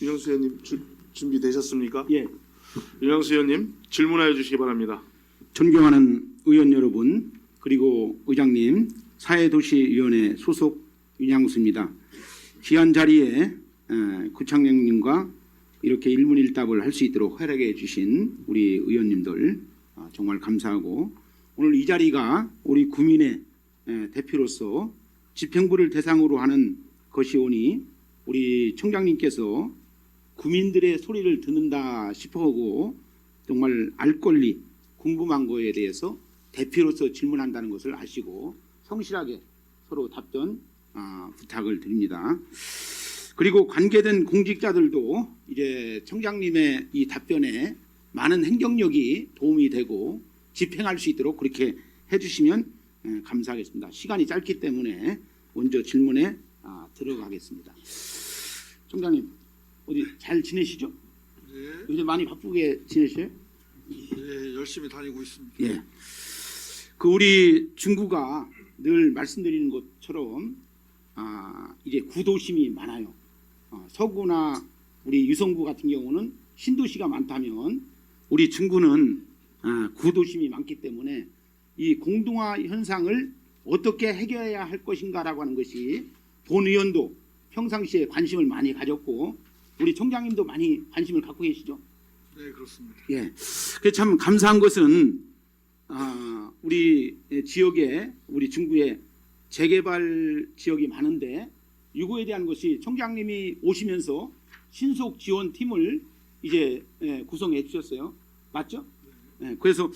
윤영수 의원님 준비되셨습니까? 예, 윤영수 의원님 질문하여 주시기 바랍니다. 존경하는 의원 여러분, 그리고 의장님, 사회도시위원회 소속 윤양수입니다. 귀한 자리에 구창영님과 이렇게 일문일답을 할 수 있도록 허락해 주신 우리 의원님들 정말 감사하고, 오늘 이 자리가 우리 구민의 대표로서 집행부를 대상으로 하는 것이오니 우리 총장님께서 구민들의 소리를 듣는다 싶어하고 정말 알 권리, 궁금한 거에 대해서 대표로서 질문한다는 것을 아시고 성실하게 서로 답변 부탁을 드립니다. 그리고 관계된 공직자들도 이제 청장님의 이 답변에 많은 행정력이 도움이 되고 집행할 수 있도록 그렇게 해주시면 감사하겠습니다. 시간이 짧기 때문에 먼저 질문에 들어가겠습니다. 총장님 어디 잘 지내시죠? 네, 요즘 많이 바쁘게 지내셔요? 예, 열심히 다니고 있습니다. 예. 그 우리 중구가 늘 말씀드리는 것처럼 이제 구도심이 많아요. 서구나 우리 유성구 같은 경우는 신도시가 많다면 우리 중구는 구도심이 많기 때문에 이 공동화 현상을 어떻게 해결해야 할 것인가라고 하는 것이 본 의원도 평상시에 관심을 많이 가졌고 우리 총장님도 많이 관심을 갖고 계시죠? 네, 그렇습니다. 예. 그 참 감사한 것은 우리 지역에 우리 중구에 재개발 지역이 많은데 이거에 대한 것이 총장님이 오시면서 신속 지원팀을 이제 구성해 주셨어요. 맞죠? 네. 그래서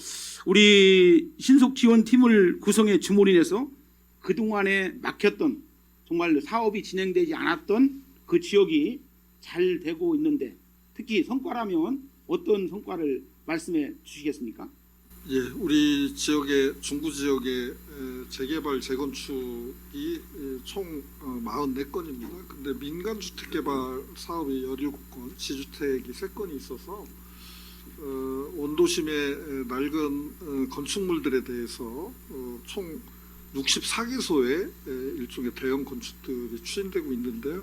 우리 신속 지원팀을 구성해 줌으로 인해서 그동안에 막혔던 정말 사업이 진행되지 않았던 그 지역이 잘 되고 있는데 특히 성과라면 어떤 성과를 말씀해 주시겠습니까? 예, 우리 지역의 중구 지역의 재개발 재건축이 총 44건입니다. 근데 민간 주택 개발 사업이 17건, 지주택이 3건이 있어서 원도심의 낡은 건축물들에 대해서 총 64개소의 일종의 대형 건축들이 추진되고 있는데요.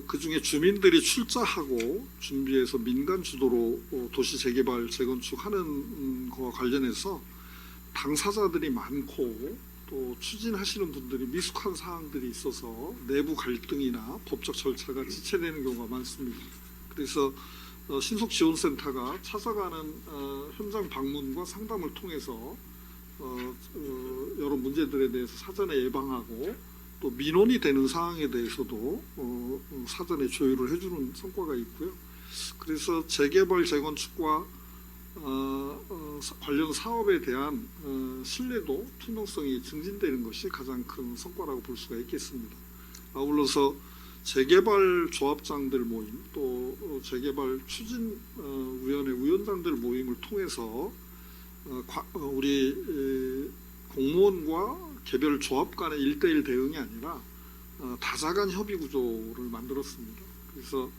그중에 주민들이 출자하고 준비해서 민간 주도로 도시 재개발 재건축하는 것과 관련해서 당사자들이 많고 또 추진하시는 분들이 미숙한 사항들이 있어서 내부 갈등이나 법적 절차가 지체되는 경우가 많습니다. 그래서 신속지원센터가 찾아가는 현장 방문과 상담을 통해서 여러 문제들에 대해서 사전에 예방하고 또 민원이 되는 사항에 대해서도 사전에 조율을 해주는 성과가 있고요. 그래서 재개발 재건축과 관련 사업에 대한 신뢰도 투명성이 증진되는 것이 가장 큰 성과라고 볼 수가 있겠습니다. 아울러서 재개발 조합장들 모임 또 재개발 추진위원회 위원장들 모임을 통해서 우리 공무원과 개별 조합 간의 1대1 대응이 아니라 다자간 협의 구조를 만들었습니다. 그래서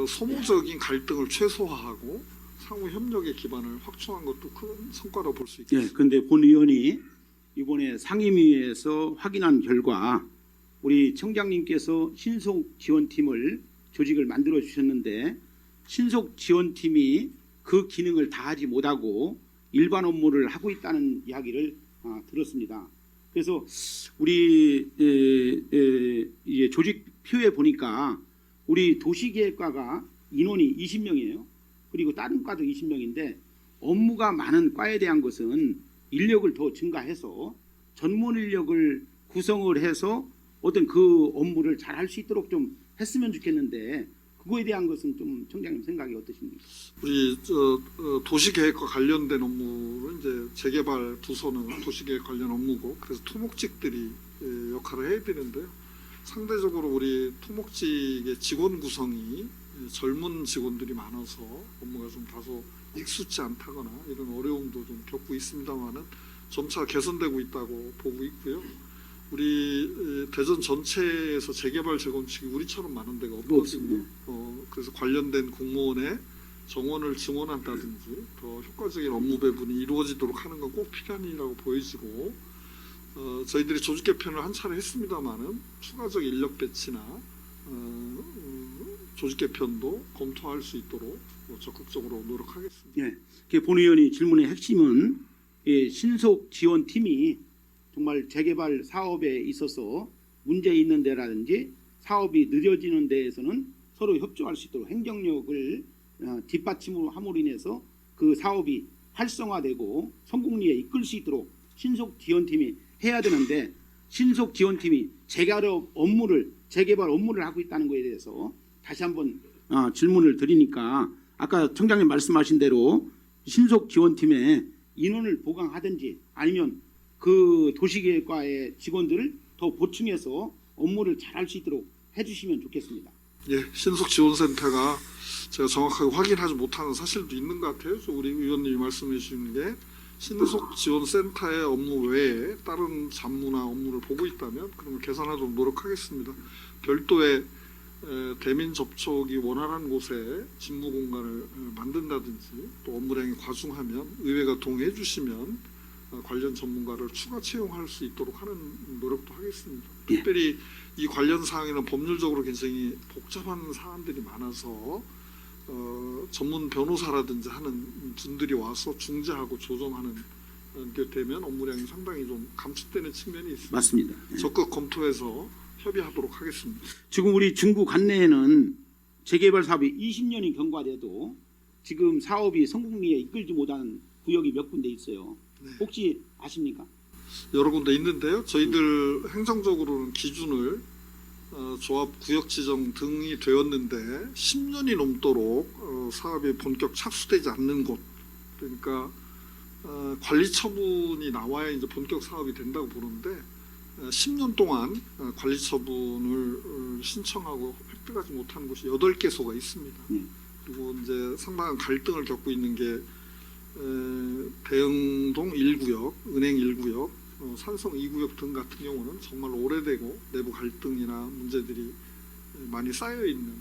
소모적인 갈등을 최소화하고 상호 협력의 기반을 확충한 것도 큰 성과라고 볼 수 있겠습니다. 예, 그런데 본 의원이 이번에 상임위에서 확인한 결과 우리 청장님께서 신속 지원팀을 조직을 만들어 주셨는데 신속 지원팀이 그 기능을 다하지 못하고 일반 업무를 하고 있다는 이야기를 들었습니다. 그래서 우리 이제 조직표에 보니까 우리 도시계획과가 인원이 20명이에요. 그리고 다른 과도 20명인데 업무가 많은 과에 대한 것은 인력을 더 증가해서 전문 인력을 구성을 해서 어떤 그 업무를 잘 할 수 있도록 좀 했으면 좋겠는데 그거에 대한 것은 좀 청장님 생각이 어떠십니까? 우리 도시계획과 관련된 업무는 이제 재개발 부서는 도시계획 관련 업무고 그래서 토목직들이 역할을 해야 되는데요. 상대적으로 우리 토목직의 직원 구성이 젊은 직원들이 많아서 업무가 좀 다소 익숙지 않다거나 이런 어려움도 좀 겪고 있습니다만은 점차 개선되고 있다고 보고 있고요. 우리 대전 전체에서 재개발 재건축이 우리처럼 많은 데가 없거든요. 그래서 관련된 공무원의 정원을 증원한다든지 더 효과적인 업무 배분이 이루어지도록 하는 건 꼭 필요한 일이라고 보여지고 저희들이 조직 개편을 한 차례 했습니다만은 추가적 인력 배치나 조직 개편도 검토할 수 있도록 적극적으로 노력하겠습니다. 예, 본 의원이 질문의 핵심은 신속 지원팀이 정말 재개발 사업에 있어서 문제 있는 데라든지 사업이 늦어지는 데에서는 서로 협조할 수 있도록 행정력을 뒷받침으로 함으로 인해서 그 사업이 활성화되고 성공리에 이끌 수 있도록 신속 지원팀이 해야 되는데, 신속 지원팀이 재개발 업무를 하고 있다는 것에 대해서 다시 한번 질문을 드리니까, 아까 청장님 말씀하신 대로 신속 지원팀에 인원을 보강하든지 아니면 그 도시계획과의 직원들을 더 보충해서 업무를 잘할 수 있도록 해주시면 좋겠습니다. 예, 신속지원센터가 제가 정확하게 확인하지 못하는 사실도 있는 것 같아요. 우리 의원님이 말씀해 주시는 게 신속지원센터의 업무 외에 다른 잡무나 업무를 보고 있다면 그러면 개선하도록 노력하겠습니다. 별도의 대민 접촉이 원활한 곳에 직무 공간을 만든다든지 또 업무량이 과중하면 의회가 동의해 주시면 관련 전문가를 추가 채용할 수 있도록 하는 노력도 하겠습니다. 예. 특별히 이 관련 사항에는 법률적으로 굉장히 복잡한 사안들이 많아서 전문 변호사라든지 하는 분들이 와서 중재하고 조정하는 게 되면 업무량이 상당히 좀 감축되는 측면이 있습니다. 맞습니다. 예. 적극 검토해서 협의하도록 하겠습니다. 지금 우리 중구 관내에는 재개발 사업이 20년이 경과돼도 지금 사업이 성공리에 이끌지 못하는 구역이 몇 군데 있어요. 네. 혹시 아십니까? 여러 군데 있는데요. 저희들 행정적으로는 기준을 조합 구역 지정 등이 되었는데 10년이 넘도록 사업이 본격 착수되지 않는 곳, 그러니까 관리 처분이 나와야 이제 본격 사업이 된다고 보는데 10년 동안 관리 처분을 신청하고 획득하지 못한 곳이 8개소가 있습니다. 그리고 이제 상당한 갈등을 겪고 있는 게 대흥동 1구역, 은행 1구역, 산성 2구역 등 같은 경우는 정말 오래되고 내부 갈등이나 문제들이 많이 쌓여 있는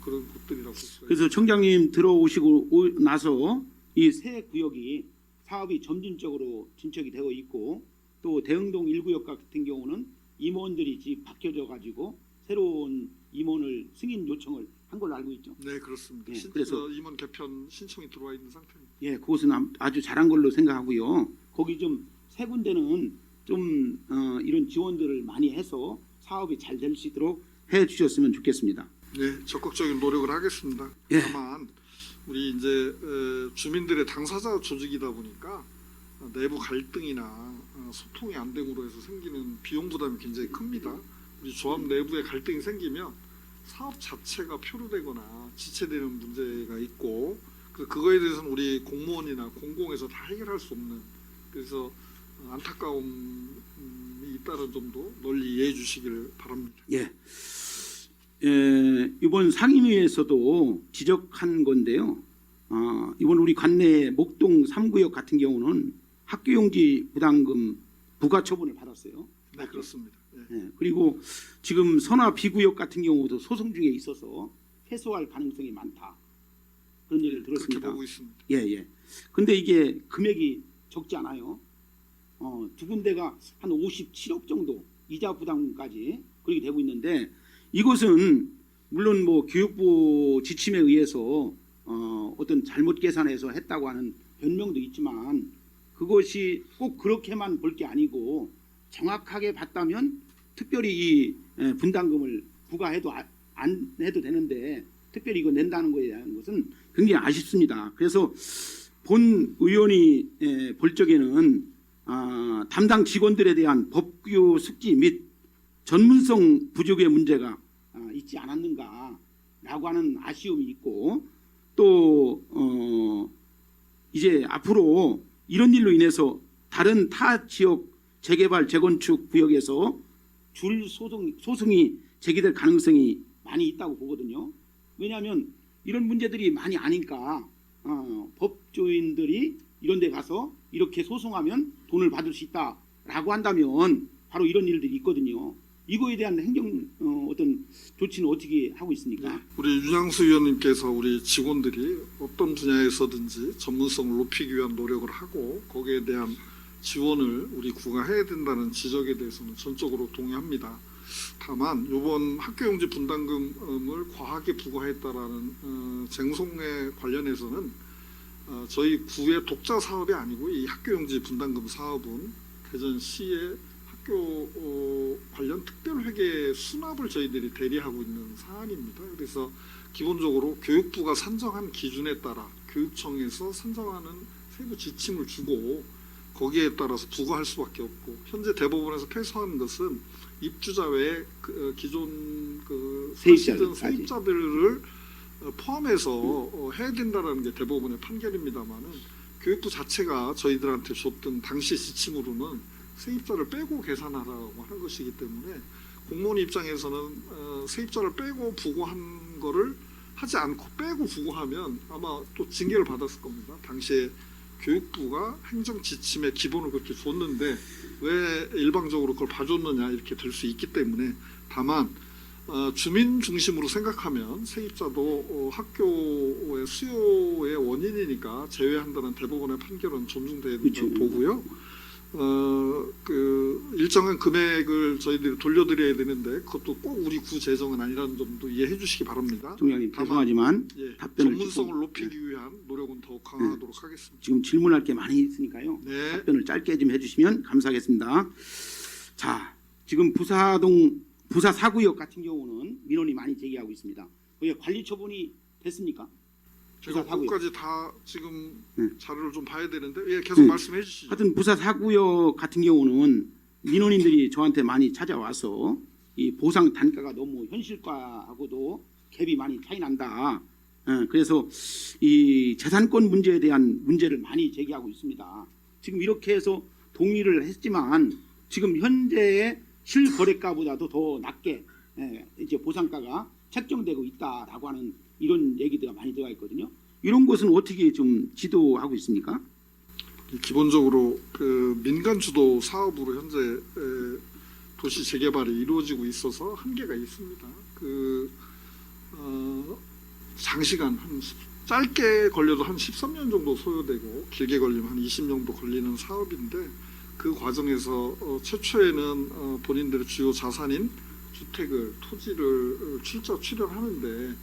그런 곳들이라고 볼 수가 있습니다. 그래서 청장님 들어오시고 나서 이 세 구역이 사업이 점진적으로 진척이 되어 있고, 또 대흥동 1구역 같은 경우는 임원들이 집 바뀌어져 가지고 새로운 임원을 승인 요청을 한 걸로 알고 있죠. 네, 그렇습니다. 예, 그래서 임원 개편 신청이 들어와 있는 상태입니다. 예, 그것은 아주 잘한 걸로 생각하고요. 거기 좀 세 군데는 좀 이런 지원들을 많이 해서 사업이 잘 될 수 있도록 해 주셨으면 좋겠습니다. 네, 적극적인 노력을 하겠습니다. 예. 다만 우리 이제 주민들의 당사자 조직이다 보니까 내부 갈등이나 소통이 안 됨으로 해서 생기는 비용 부담이 굉장히 큽니다. 우리 조합 내부에 갈등이 생기면 사업 자체가 표류되거나 지체되는 문제가 있고, 그거에 대해서는 우리 공무원이나 공공에서 다 해결할 수 없는, 그래서 안타까움이 있다는 점도 널리 이해해 주시길 바랍니다. 예. 이번 상임위에서도 지적한 건데요. 이번 우리 관내 목동 3구역 같은 경우는 학교용지 부담금 부과 처분을 받았어요. 네, 그렇습니다. 예. 예, 그리고 지금 선화 B구역 같은 경우도 소송 중에 있어서 해소할 가능성이 많다. 그런 얘기를 그렇게 들었습니다. 보고 있습니다. 예, 예. 근데 이게 금액이 적지 않아요. 두 군데가 한 57억 정도 이자 부담까지 그렇게 되고 있는데, 이것은 물론 뭐 교육부 지침에 의해서 어떤 잘못 계산해서 했다고 하는 변명도 있지만, 그것이 꼭 그렇게만 볼 게 아니고 정확하게 봤다면 특별히 이 분담금을 부과해도 안 해도 되는데 특별히 이거 낸다는 거에 대한 것은 굉장히 아쉽습니다. 그래서 본 의원이 볼 적에는 담당 직원들에 대한 법규 숙지 및 전문성 부족의 문제가 있지 않았는가라고 하는 아쉬움이 있고, 또 이제 앞으로 이런 일로 인해서 다른 타 지역 재개발 재건축 구역에서 줄 소송이 제기될 가능성이 많이 있다고 보거든요. 왜냐하면 이런 문제들이 많이 아니까 법조인들이 이런 데 가서 이렇게 소송하면 돈을 받을 수 있다라고 한다면 바로 이런 일들이 있거든요. 이거에 대한 행정 어떤 조치는 어떻게 하고 있습니까? 우리 윤양수 의원님께서 우리 직원들이 어떤 분야에서든지 전문성을 높이기 위한 노력을 하고 거기에 대한 지원을 우리 구가 해야 된다는 지적에 대해서는 전적으로 동의합니다. 다만 이번 학교용지 분담금을 과하게 부과했다라는 쟁송에 관련해서는 저희 구의 독자 사업이 아니고 이 학교용지 분담금 사업은 대전시의 학교 관련 특별회계 수납을 저희들이 대리하고 있는 사안입니다. 그래서 기본적으로 교육부가 산정한 기준에 따라 교육청에서 산정하는 세부 지침을 주고 거기에 따라서 부과할 수밖에 없고, 현재 대법원에서 패소한 것은 입주자 외에 기존 사실은 세입자들을 포함해서 해야 된다는 게 대법원의 판결입니다만은, 교육부 자체가 저희들한테 줬던 당시 지침으로는 세입자를 빼고 계산하라고 하는 것이기 때문에 공무원 입장에서는 세입자를 빼고 부과한 거를 하지 않고 빼고 부과하면 아마 또 징계를 받았을 겁니다. 당시에 교육부가 행정 지침의 기본을 그렇게 줬는데 왜 일방적으로 그걸 봐줬느냐 이렇게 될 수 있기 때문에, 다만 주민 중심으로 생각하면 세입자도 학교의 수요의 원인이니까 제외한다는 대법원의 판결은 존중돼야 된다고 보고요. 일정한 금액을 저희들이 돌려드려야 되는데 그것도 꼭 우리 구 재정은 아니라는 점도 이해해 주시기 바랍니다. 총장님, 죄송하지만 답변을 전문성을 조금, 높이기 위한 노력은 더욱 강화하도록 하겠습니다. 지금 질문할 게 많이 있으니까요. 네. 답변을 짧게 좀 해주시면 감사하겠습니다. 자, 지금 부사 4구역 같은 경우는 민원이 많이 제기하고 있습니다. 거기에 관리 처분이 됐습니까? 제가 부사 4구역. 그것까지 다 지금 네. 자료를 좀 봐야 되는데 계속 네. 말씀해 주시죠. 하여튼 부사 4구역 같은 경우는 민원인들이 저한테 많이 찾아와서 이 보상 단가가 너무 현실과하고도 갭이 많이 차이 난다. 그래서 이 재산권 문제에 대한 문제를 많이 제기하고 있습니다. 지금 이렇게 해서 동의를 했지만 지금 현재의 실거래가보다도 더 낮게 이제 보상가가 책정되고 있다라고 하는 이런 얘기가 많이 들어가 있거든요. 이런 것은 어떻게 좀 지도하고 있습니까? 기본적으로 민간 주도 사업으로 현재 도시 재개발이 이루어지고 있어서 한계가 있습니다. 장시간 짧게 걸려도 한 13년 정도 소요되고 길게 걸리면 한 20년 정도 걸리는 사업인데, 그 과정에서 최초에는 본인들의 주요 자산인 주택을, 토지를 출연하는데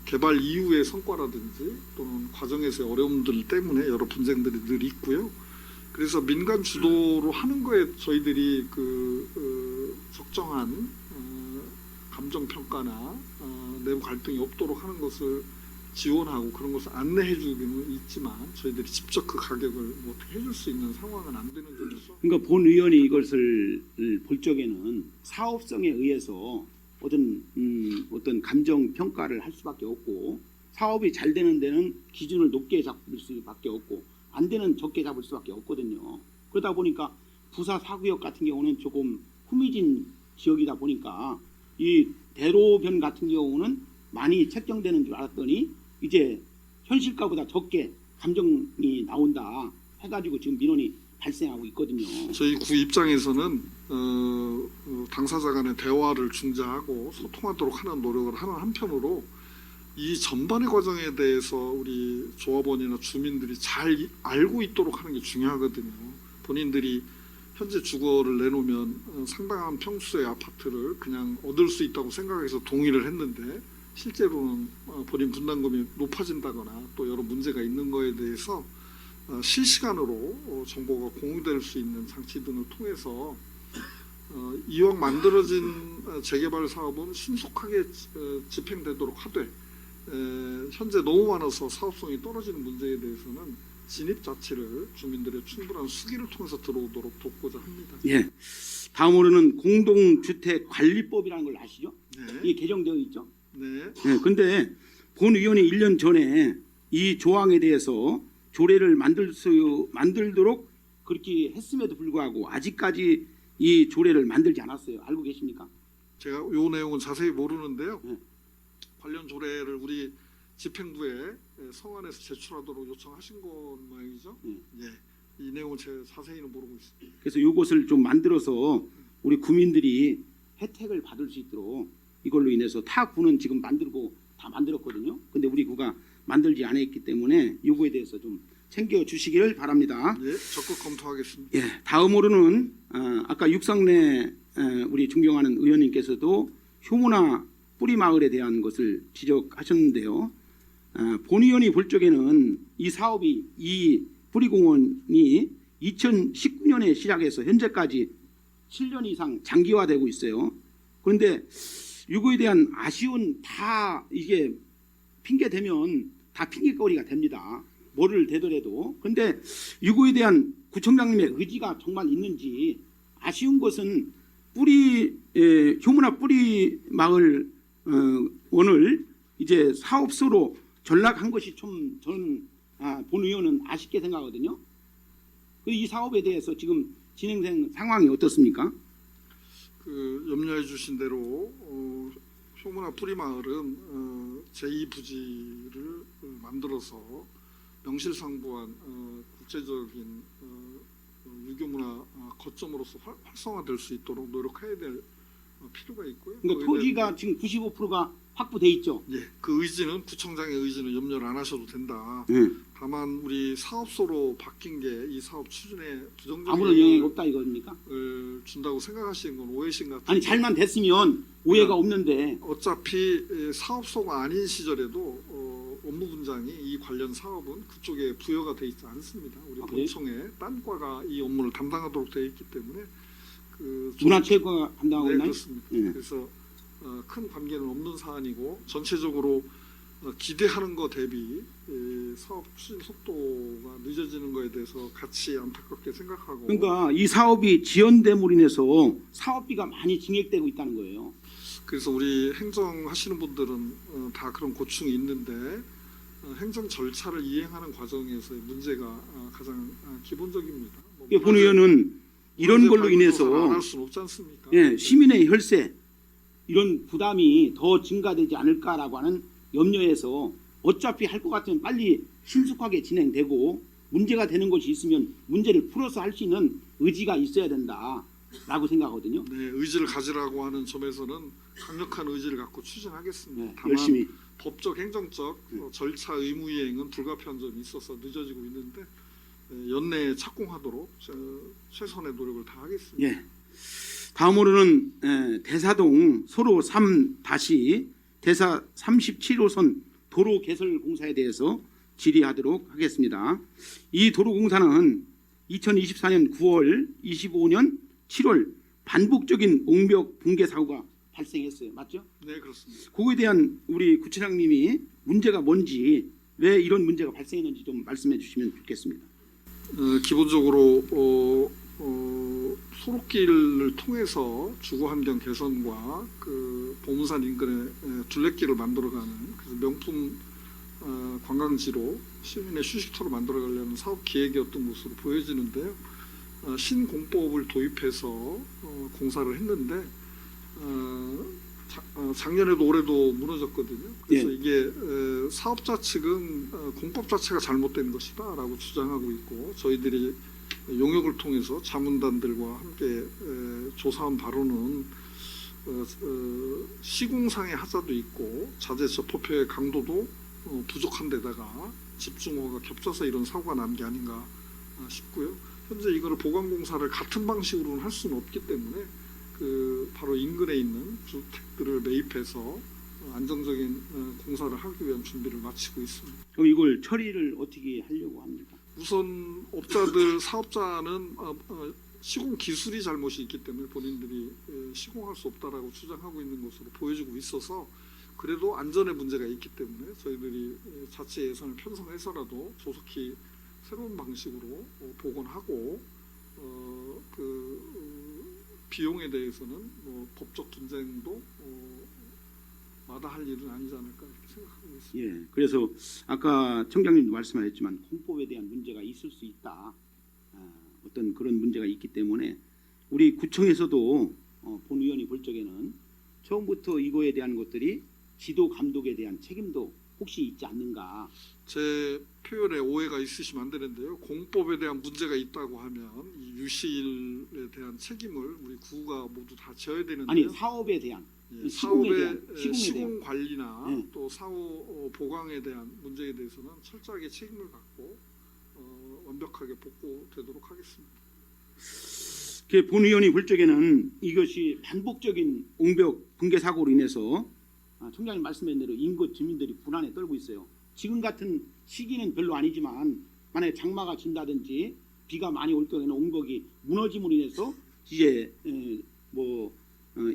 개발 이후의 성과라든지 또는 과정에서의 어려움들 때문에 여러 분쟁들이 늘 있고요. 그래서 민간 주도로 하는 거에 저희들이 적정한 감정 평가나 내부 갈등이 없도록 하는 것을 지원하고 그런 것을 안내해 주기는 있지만 저희들이 직접 그 가격을 뭐 어떻게 해줄 수 있는 상황은 안 되는 점에서, 그러니까 본 의원이 이것을 볼 적에는 사업성에 의해서 어떤 감정 평가를 할 수밖에 없고, 사업이 잘 되는 데는 기준을 높게 잡을 수밖에 없고 안 되는 적게 잡을 수밖에 없거든요. 그러다 보니까 부사 4구역 같은 경우는 조금 후미진 지역이다 보니까 이 대로변 같은 경우는 많이 책정되는 줄 알았더니 이제 현실가보다 적게 감정이 나온다 해가지고 지금 민원이 발생하고 있거든요. 저희 구 입장에서는 당사자 간의 대화를 중재하고 소통하도록 하는 노력을 하는 한편으로 이 전반의 과정에 대해서 우리 조합원이나 주민들이 잘 알고 있도록 하는 게 중요하거든요. 본인들이 현재 주거를 내놓으면 상당한 평수의 아파트를 그냥 얻을 수 있다고 생각해서 동의를 했는데 실제로는 본인 분담금이 높아진다거나 또 여러 문제가 있는 거에 대해서 실시간으로 정보가 공유될 수 있는 장치 등을 통해서 이왕 만들어진 재개발 사업은 신속하게 집행되도록 하되, 현재 너무 많아서 사업성이 떨어지는 문제에 대해서는 진입 자체를 주민들의 충분한 수기를 통해서 들어오도록 돕고자 합니다. 예. 다음으로는 공동주택관리법이라는 걸 아시죠? 네. 이게 개정되어 있죠? 네. 그런데 본 의원이 1년 전에 이 조항에 대해서 조례를 만들도록 그렇게 했음에도 불구하고 아직까지 이 조례를 만들지 않았어요. 알고 계십니까? 제가 요 내용은 자세히 모르는데요. 네. 관련 조례를 우리 집행부에 성안에서 제출하도록 요청하신 것 모양이죠. 예. 이 내용은 제가 자세히는 모르고 있습니다. 그래서 이것을 좀 만들어서 우리 구민들이 혜택을 받을 수 있도록, 이걸로 인해서 타 구는 지금 다 만들었거든요. 근데 우리 구가 만들지 않았기 때문에 이거에 대해서 좀 챙겨 주시기를 바랍니다. 예, 적극 검토하겠습니다. 예, 다음으로는 아까 육상내 우리 존경하는 의원님께서도 효문화 뿌리마을에 대한 것을 지적하셨는데요. 본 의원이 볼 적에는 이 사업이 이 뿌리공원이 2019년에 시작해서 현재까지 7년 이상 장기화되고 있어요. 그런데 이거에 대한 아쉬운 다 이게 핑계 대면 다 핑계거리가 됩니다. 뭐를 대더라도. 그런데 이거에 대한 구청장님의 의지가 정말 있는지 아쉬운 것은 효문화 뿌리 마을 원을 이제 사업소로 전락한 것이 좀 저는 본 의원은 아쉽게 생각하거든요. 이 사업에 대해서 지금 진행된 상황이 어떻습니까? 그 염려해 주신 대로 효문화 뿌리마을은 제2부지를 만들어서 명실상부한 국제적인 유교문화 거점으로서 활성화될 수 있도록 노력해야 될 필요가 있고요. 그러니까 토지가 지금 95%가 확보돼 있죠. 예, 그 의지는 구청장의 의지는 염려를 안 하셔도 된다. 다만 우리 사업소로 바뀐 게 이 사업 추진에 부정적인 아무런 영향이 없다 이겁니까? 영향을 준다고 생각하시는 건 오해신 같은데. 아니 잘만 됐으면 오해가 없는데 어차피 사업소가 아닌 시절에도 업무 분장이 이 관련 사업은 그쪽에 부여가 돼 있지 않습니다. 우리 그래요? 본청에 딴과가 이 업무를 담당하도록 되어 있기 때문에 그 문화체육과가 담당하고 네, 있나요? 그렇습니다. 예. 그래서 큰 관계는 없는 사안이고 전체적으로 기대하는 것 대비 사업 추진 속도가 늦어지는 것에 대해서 같이 안타깝게 생각하고 그러니까 이 사업이 지연됨으로 인해서 사업비가 많이 증액되고 있다는 거예요. 그래서 우리 행정하시는 분들은 다 그런 고충이 있는데 행정 절차를 이행하는 과정에서의 문제가 가장 기본적입니다. 본 의원은 이런 걸로 인해서 안할 수는 없지 않습니까? 예, 시민의 혈세 이런 부담이 더 증가되지 않을까라고 하는 염려에서 어차피 할 것 같으면 빨리 신속하게 진행되고 문제가 되는 것이 있으면 문제를 풀어서 할 수 있는 의지가 있어야 된다라고 생각하거든요. 네, 의지를 가지라고 하는 점에서는 강력한 의지를 갖고 추진하겠습니다. 네, 다만 열심히. 법적, 행정적 절차 의무 이행은 불가피한 점이 있어서 늦어지고 있는데 연내에 착공하도록 최선의 노력을 다하겠습니다. 예. 다음으로는 대사동 소로 3 대사 37호선 도로 개설 공사에 대해서 질의하도록 하겠습니다. 이 도로 공사는 2024년 9월, 25년 7월 반복적인 옹벽 붕괴 사고가 발생했어요. 맞죠? 네, 그렇습니다. 그거에 대한 우리 구청장님이 문제가 뭔지 왜 이런 문제가 발생했는지 좀 말씀해 주시면 좋겠습니다. 기본적으로 소록길을 통해서 주거환경 개선과 그 보문산 인근에 둘레길을 만들어가는 그래서 명품 관광지로 시민의 휴식터로 만들어가려는 사업 계획이었던 것으로 보여지는데요. 신공법을 도입해서 공사를 했는데 작년에도 올해도 무너졌거든요. 그래서 예. 이게 사업자 측은 공법 자체가 잘못된 것이다라고 주장하고 있고 저희들이 용역을 통해서 자문단들과 함께 조사한 바로는 시공상의 하자도 있고 자재 접합표의 강도도 부족한 데다가 집중호가 겹쳐서 이런 사고가 난 게 아닌가 싶고요. 현재 이거를 보강공사를 같은 방식으로는 할 수는 없기 때문에 그 바로 인근에 있는 주택들을 매입해서 안정적인 공사를 하기 위한 준비를 마치고 있습니다. 그럼 이걸 처리를 어떻게 하려고 합니까? 우선 업자들 사업자는 시공 기술이 잘못이 있기 때문에 본인들이 시공할 수 없다라고 주장하고 있는 것으로 보여지고 있어서 그래도 안전에 문제가 있기 때문에 저희들이 자체 예산을 편성해서라도 조속히 새로운 방식으로 복원하고 비용에 대해서는 법적 분쟁도 마다할 일은 아니지 않을까 이렇게 생각하고 있습니다. 예, 그래서 아까 청장님도 말씀하셨지만 공법에 대한 문제가 있을 수 있다. 어떤 그런 문제가 있기 때문에 우리 구청에서도 본 의원이 볼 적에는 처음부터 이거에 대한 것들이 지도 감독에 대한 책임도 혹시 있지 않는가. 제 표현에 오해가 있으시면 안 되는데요. 공법에 대한 문제가 있다고 하면 이 유실에 대한 책임을 우리 구가 모두 다 져야 되는데요. 아니 사업에 대한 시공에 대한 시공 관리나 네. 또 사후 보강에 대한 문제에 대해서는 철저하게 책임을 갖고 완벽하게 복구되도록 하겠습니다. 본 의원이 볼 적에는 이것이 반복적인 옹벽 붕괴 사고로 인해서 총장님 말씀한 대로 인구 주민들이 불안에 떨고 있어요. 지금 같은 시기는 별로 아니지만 만약에 장마가 진다든지 비가 많이 올 경우에는 옹벽이 무너짐으로 인해서 이제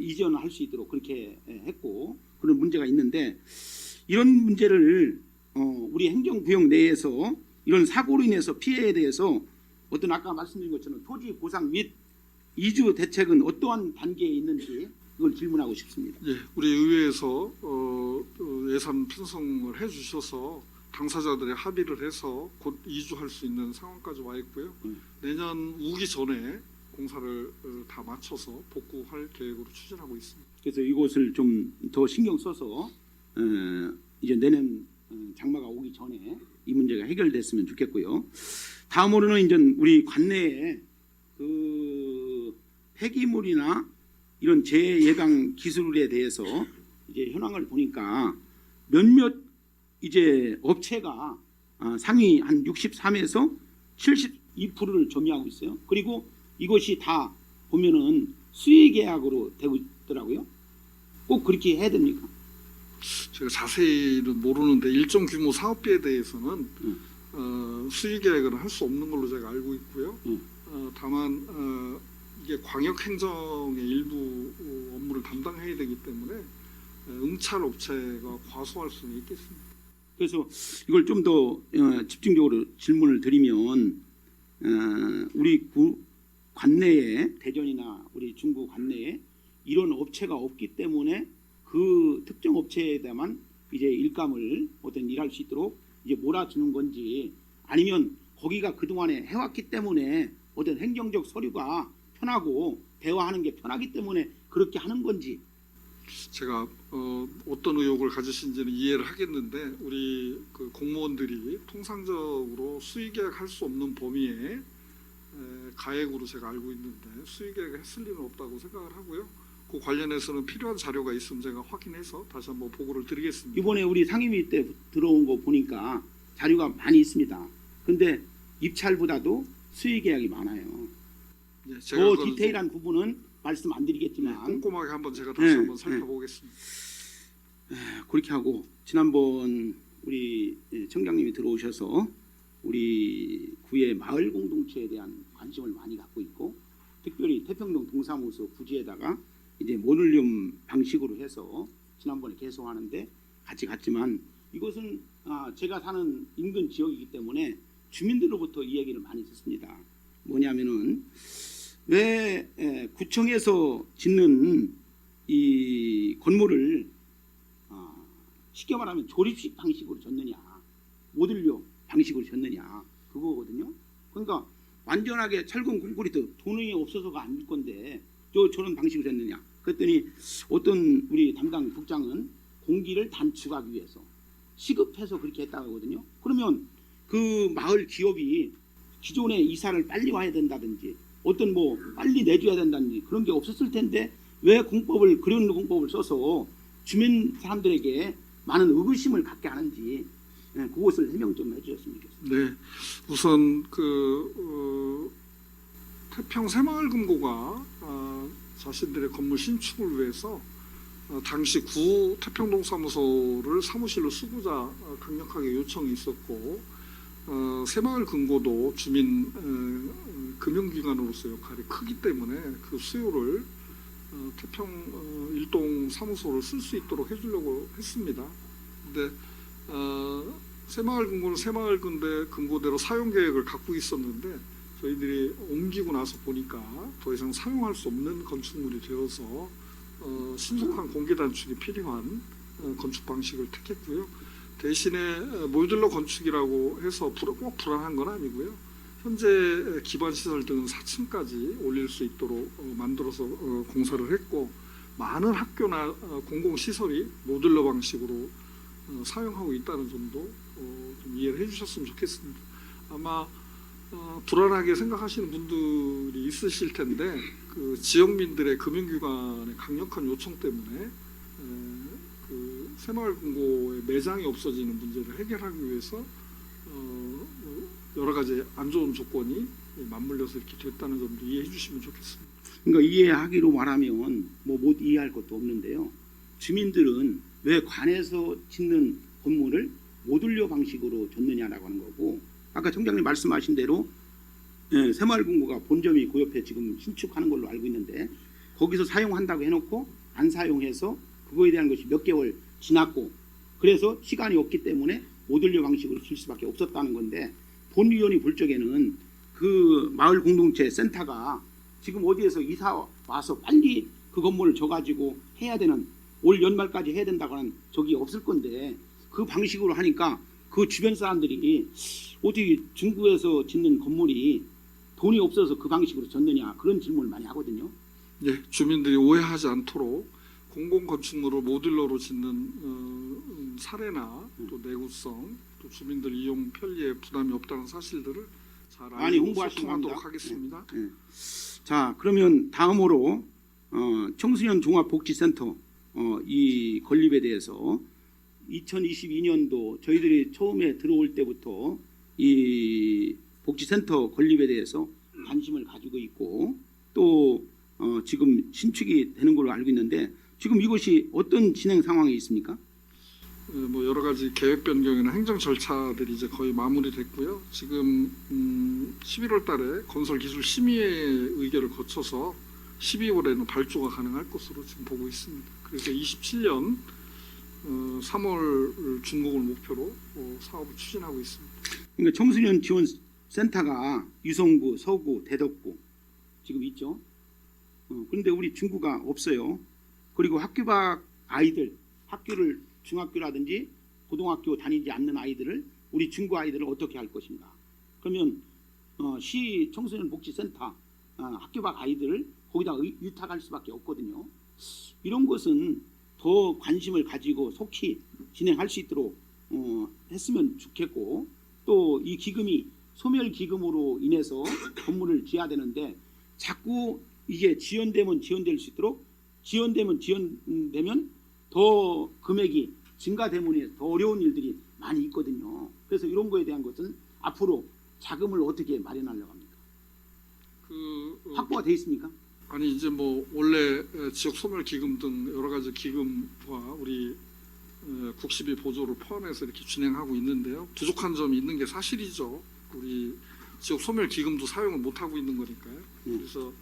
이전할 수 있도록 그렇게 했고 그런 문제가 있는데 이런 문제를 우리 행정구역 내에서 이런 사고로 인해서 피해에 대해서 어떤 아까 말씀드린 것처럼 토지 보상 및 이주 대책은 어떠한 단계에 있는지 이걸 질문하고 싶습니다. 예, 우리 의회에서 예산 편성을 해주셔서 당사자들의 합의를 해서 곧 이주할 수 있는 상황까지 와 있고요. 내년 우기 전에 공사를 다 마쳐서 복구할 계획으로 추진하고 있습니다. 그래서 이곳을 좀 더 신경 써서 이제 내년 장마가 오기 전에 이 문제가 해결됐으면 좋겠고요. 다음으로는 이제 우리 관내에 그 폐기물이나 이런 재예방 기술에 대해서 이제 현황을 보니까 몇몇 이제 업체가 상위 한 63에서 72%를 점유하고 있어요. 그리고 이것이 다 보면은 수의 계약으로 되고 있더라고요. 꼭 그렇게 해야 됩니까? 제가 자세히는 모르는데 일정 규모 사업비에 대해서는 수의 계획을 할 수 없는 걸로 제가 알고 있고요. 다만 이게 광역 행정의 일부 업무를 담당해야 되기 때문에 응찰 업체가 과소할 수는 있겠습니다. 그래서 이걸 좀 더 집중적으로 질문을 드리면 우리 관내에 대전이나 우리 중구 관내에 이런 업체가 없기 때문에 그 특정 업체에다만 이제 일감을 어떤 일할 수 있도록 이제 몰아주는 건지 아니면 거기가 그동안에 해왔기 때문에 어떤 행정적 서류가 편하고 대화하는 게 편하기 때문에 그렇게 하는 건지. 제가 어떤 의혹을 가지신지는 이해를 하겠는데 우리 그 공무원들이 통상적으로 수의계획할 수 없는 범위에 가액으로 제가 알고 있는데 수의계획을 했을 리는 없다고 생각을 하고요. 그 관련해서는 필요한 자료가 있으면 제가 확인해서 다시 한번 보고를 드리겠습니다. 이번에 우리 상임위 때 들어온 거 보니까 자료가 많이 있습니다. 근데 입찰보다도 수의계약이 많아요. 네, 더 디테일한 부분은 말씀 안 드리겠지만 꼼꼼하게 한번 제가 다시 한번 살펴보겠습니다. 그렇게 하고 지난번 우리 청장님이 들어오셔서 우리 구의 마을 공동체에 대한 관심을 많이 갖고 있고 특별히 태평동 동사무소 부지에다가 이제 모듈륨 방식으로 해서 지난번에 개송하는데 같이 갔지만 이것은 제가 사는 인근 지역이기 때문에 주민들로부터 이 얘기를 많이 듣습니다. 뭐냐면은 왜 구청에서 짓는 이 건물을 쉽게 말하면 조립식 방식으로 졌느냐 모듈료 방식으로 졌느냐 그거거든요. 그러니까 완전하게 철근 콘크리트 돈이 없어서가 아닐 건데 저런 방식으로 졌느냐 그랬더니 어떤 우리 담당 국장은 공기를 단축하기 위해서 시급해서 그렇게 했다고 하거든요. 그러면 그 마을 기업이 기존에 이사를 빨리 와야 된다든지 어떤 빨리 내줘야 된다든지 그런 게 없었을 텐데 왜 그런 공법을 써서 주민 사람들에게 많은 의구심을 갖게 하는지 그것을 해명 좀 해주셨으면 좋겠습니다. 네, 우선 태평 새마을금고가 자신들의 건물 신축을 위해서 당시 구 태평동 사무소를 사무실로 쓰고자 강력하게 요청이 있었고 새마을금고도 주민 금융기관으로서 역할이 크기 때문에 그 수요를 태평 일동 사무소를 쓸 수 있도록 해주려고 했습니다. 근데 새마을금고는 새마을금고대로 사용계획을 갖고 있었는데 저희들이 옮기고 나서 보니까 더 이상 사용할 수 없는 건축물이 되어서 신속한 공개 단축이 필요한 건축 방식을 택했고요. 대신에 모듈러 건축이라고 해서 꼭 불안한 건 아니고요. 현재 기반시설 등은 4층까지 올릴 수 있도록 만들어서 공사를 했고 많은 학교나 공공시설이 모듈러 방식으로 사용하고 있다는 점도 좀 이해를 해주셨으면 좋겠습니다. 아마 불안하게 생각하시는 분들이 있으실 텐데 그 지역민들의 금융기관의 강력한 요청 때문에 그 새마을금고의 매장이 없어지는 문제를 해결하기 위해서 여러 가지 안 좋은 조건이 맞물려서 이렇게 됐다는 점도 이해해 주시면 좋겠습니다. 그러니까 이해하기로 말하면 뭐 못 이해할 것도 없는데요. 주민들은 왜 관에서 짓는 건물을 모듈러 방식으로 졌느냐라고 하는 거고, 아까 청장님 말씀하신 대로 새마을금고가 본점이 그 옆에 지금 신축하는 걸로 알고 있는데 거기서 사용한다고 해놓고 안 사용해서 그거에 대한 것이 몇 개월 지났고, 그래서 시간이 없기 때문에 모듈러 방식으로 질 수밖에 없었다는 건데, 본위원이 볼 적에는 그 마을 공동체 센터가 지금 어디에서 이사 와서 빨리 그 건물을 져가지고 해야 되는, 올 연말까지 해야 된다고 하는 적이 없을 건데, 그 방식으로 하니까 그 주변 사람들이 어떻게 중구에서 짓는 건물이 돈이 없어서 그 방식으로 졌느냐, 그런 질문을 많이 하거든요. 예, 주민들이 오해하지 않도록 공공건축물을 모듈러로 짓는 사례나 또 내구성, 또 주민들 이용 편리에 부담이 없다는 사실들을 잘 많이 알고 홍보하시기 소통하도록 바랍니다. 하겠습니다. 예. 자, 그러면 다음으로 청소년 종합복지센터 이 건립에 대해서 2022년도 저희들이 처음에 들어올 때부터 이 복지센터 건립에 대해서 관심을 가지고 있고, 또 지금 신축이 되는 걸로 알고 있는데 지금 이것이 어떤 진행 상황이 있습니까? 뭐 여러 가지 계획 변경이나 행정 절차들이 이제 거의 마무리됐고요. 지금 11월 달에 건설 기술 심의회 의결을 거쳐서 12월에는 발주가 가능할 것으로 지금 보고 있습니다. 그래서 27년 3월 중공을 목표로 사업을 추진하고 있습니다. 그러니까 청소년 지원 센터가 유성구, 서구, 대덕구 지금 있죠. 그런데 우리 중구가 없어요. 그리고 학교 밖 아이들, 학교를 중학교라든지 고등학교 다니지 않는 아이들을, 우리 중구 아이들을 어떻게 할 것인가? 그러면 시 청소년 복지센터 학교 밖 아이들을 거기다 유탁할 수밖에 없거든요. 이런 것은 더 관심을 가지고 속히 진행할 수 있도록 했으면 좋겠고, 또 이 기금이 소멸 기금으로 인해서 건물을 지어야 되는데 자꾸 이게 지연되면 지연될 수 있도록, 지연되면 더 금액이 증가되면 더 어려운 일들이 많이 있거든요. 그래서 이런 거에 대한 것은 앞으로 자금을 어떻게 마련하려고 합니까? 확보가 돼 있습니까? 아니 이제 뭐 원래 지역 소멸 기금 등 여러 가지 기금과 우리 국시비 보조를 포함해서 이렇게 진행하고 있는데요. 부족한 점이 있는 게 사실이죠. 우리 지역 소멸 기금도 사용을 못 하고 있는 거니까요. 그래서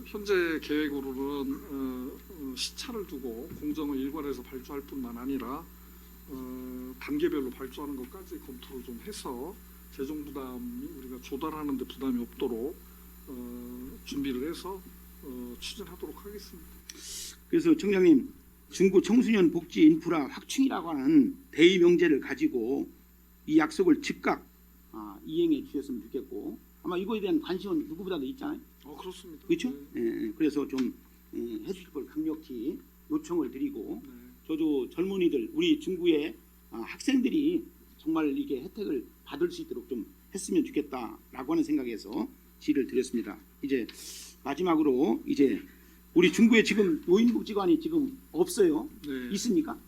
현재 계획으로는 시차를 두고 공정을 일괄해서 발주할 뿐만 아니라 단계별로 발주하는 것까지 검토를 좀 해서 재정 부담이 우리가 조달하는 데 부담이 없도록 준비를 해서 추진하도록 하겠습니다. 그래서 청장님, 중구 청소년 복지 인프라 확충이라고 하는 대의 명제를 가지고 이 약속을 즉각 이행해 주셨으면 좋겠고, 아마 이거에 대한 관심은 누구보다도 있잖아요. 그렇습니다. 그렇죠? 네. 예, 그래서 좀 해주실 걸 강력히 요청을 드리고, 네. 저도 젊은이들, 우리 중구의 학생들이 정말 이게 혜택을 받을 수 있도록 좀 했으면 좋겠다라고 하는 생각에서 질의를 드렸습니다. 이제 마지막으로 이제 우리 중구에 지금 노인복지관이 지금 없어요. 네. 있습니까?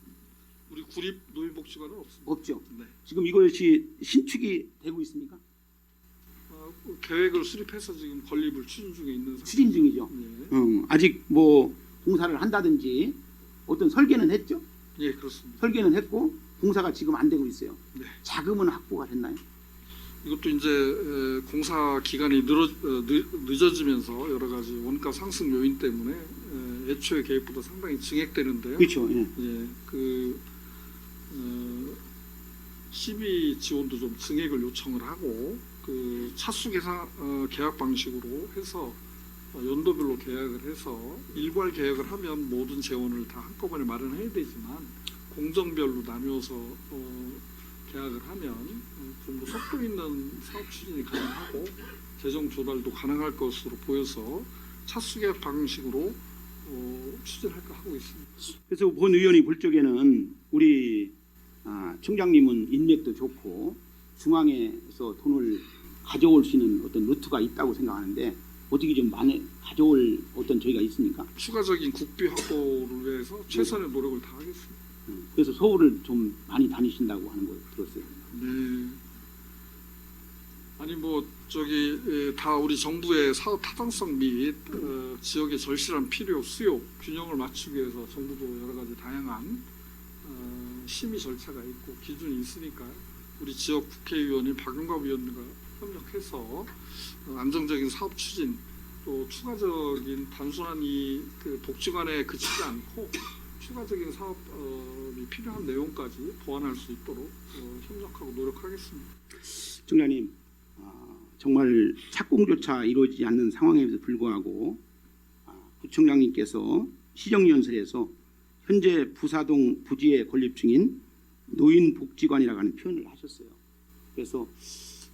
우리 구립 노인복지관은 없습니다. 없죠. 네. 지금 이것이 신축이 되고 있습니까? 계획을 수립해서 지금 건립을 추진 중에 있는 상태. 추진 중이죠. 네. 아직 뭐 공사를 한다든지 어떤 설계는 했죠. 예, 그렇습니다. 설계는 했고 공사가 지금 안 되고 있어요. 네. 자금은 확보가 됐나요? 이것도 이제 공사 기간이 늦어지면서 여러 가지 원가 상승 요인 때문에 애초에 계획보다 상당히 증액되는데요. 그렇죠. 예. 예, 시비 지원도 좀 증액을 요청을 하고 차수 계약 방식으로 해서 연도별로 계약을 해서 일괄 계약을 하면 모든 재원을 다 한꺼번에 마련해야 되지만 공정별로 나누어서 계약을 하면 좀 더 속도 있는 사업 추진이 가능하고 재정 조달도 가능할 것으로 보여서 차수 계약 방식으로 추진할까 하고 있습니다. 그래서 본 의원이 볼 적에는 우리 청장님은 인맥도 좋고 중앙에서 돈을 가져올 수 있는 어떤 루트가 있다고 생각하는데 어떻게 좀 많이 가져올 어떤 저희가 있습니까? 추가적인 국비 확보를 위해서 최선의 노력을 다하겠습니다. 그래서 서울을 좀 많이 다니신다고 하는 거 들었어요. 네. 아니 뭐 다 우리 정부의 사업 타당성 및 지역의 절실한 필요, 수요 균형을 맞추기 위해서 정부도 여러 가지 다양한 심의 절차가 있고 기준이 있으니까 우리 지역 국회의원인 박용갑 의원과 협력해서 안정적인 사업 추진 또 추가적인 단순한 그 복지관에 그치지 않고 추가적인 사업이 필요한 내용까지 보완할 수 있도록 협력하고 노력하겠습니다. 청장님, 정말 착공조차 이루어지지 않는 상황에도 불구하고 구청장님께서 시정연설에서 현재 부사동 부지에 건립 중인 노인복지관이라고 하는 표현을 하셨어요. 그래서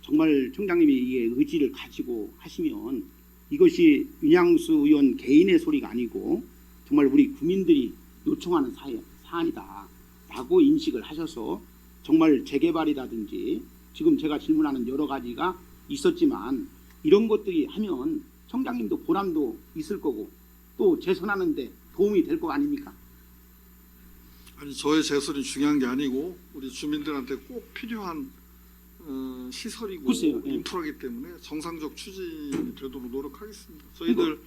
정말 청장님이 이게 의지를 가지고 하시면 이것이 윤양수 의원 개인의 소리가 아니고 정말 우리 국민들이 요청하는 사안이다라고 인식을 하셔서 정말 재개발이라든지 지금 제가 질문하는 여러 가지가 있었지만 이런 것들이 하면 청장님도 보람도 있을 거고 또 재선하는데 도움이 될 거 아닙니까? 아니 저의 재설이 중요한 게 아니고 우리 주민들한테 꼭 필요한 시설이고 글쎄요, 예. 인프라이기 때문에 정상적 추진이 되도록 노력하겠습니다. 저희들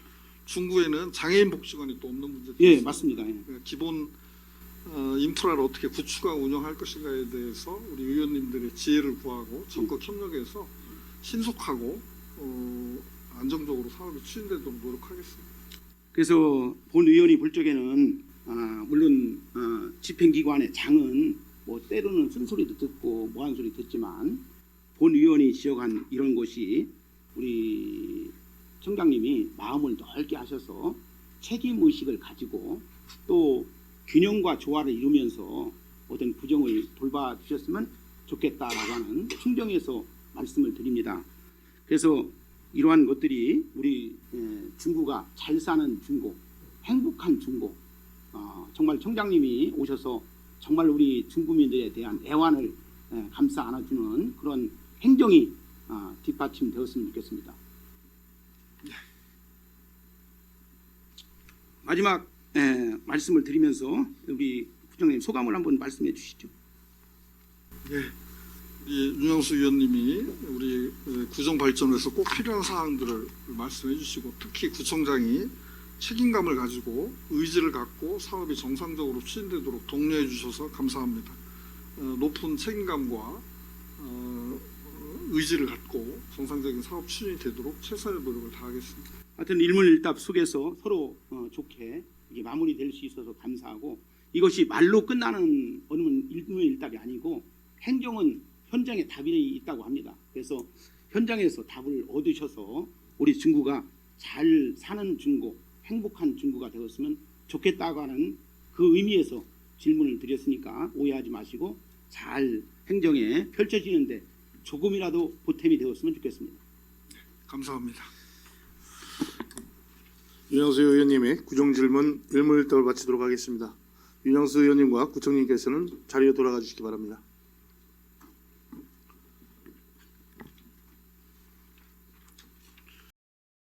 중구에는 장애인 복지관이 또 없는 문제도 예, 있습니다. 맞습니다. 예. 기본 인프라를 어떻게 구축하고 운영할 것인가에 대해서 우리 의원님들의 지혜를 구하고 적극 협력해서 신속하고 안정적으로 사업이 추진되도록 노력하겠습니다. 그래서 본 의원이 볼 적에는 물론 집행기관의 장은 뭐 때로는 쓴소리도 듣고 뭐한 소리 듣지만 본 의원이 지적한 이런 것이 우리 청장님이 마음을 넓게 하셔서 책임의식을 가지고 또 균형과 조화를 이루면서 어떤 구정을 돌봐주셨으면 좋겠다라고 하는 충정에서 말씀을 드립니다. 그래서 이러한 것들이 우리 중구가 잘 사는 중구, 행복한 중구, 정말 청장님이 오셔서 정말 우리 중구민들에 대한 애환을 감싸 안아주는 그런 행정이 뒷받침되었으면 좋겠습니다. 마지막 말씀을 드리면서 우리 부총장님 소감을 한번 말씀해 주시죠. 네, 우리 윤영수 의원님이 우리 구정 발전에서 꼭 필요한 사항들을 말씀해 주시고 특히 구청장이 책임감을 가지고 의지를 갖고 사업이 정상적으로 추진되도록 독려해 주셔서 감사합니다. 높은 책임감과 의지를 갖고 정상적인 사업 추진이 되도록 최선의 노력을 다하겠습니다. 하여튼 일문일답 속에서 서로 좋게 이게 마무리될 수 있어서 감사하고 이것이 말로 끝나는 어느 일문일답이 아니고 행정은 현장에 답이 있다고 합니다. 그래서 현장에서 답을 얻으셔서 우리 중구가 잘 사는 중구, 행복한 중구가 되었으면 좋겠다고 하는 그 의미에서 질문을 드렸으니까 오해하지 마시고 잘 행정에 펼쳐지는데 조금이라도 보탬이 되었으면 좋겠습니다. 감사합니다. 윤영수 의원님의 구정질문 일문일답을 마치도록 하겠습니다. 윤영수 의원님과 구청장님께서는 자리로 돌아가 주시기 바랍니다.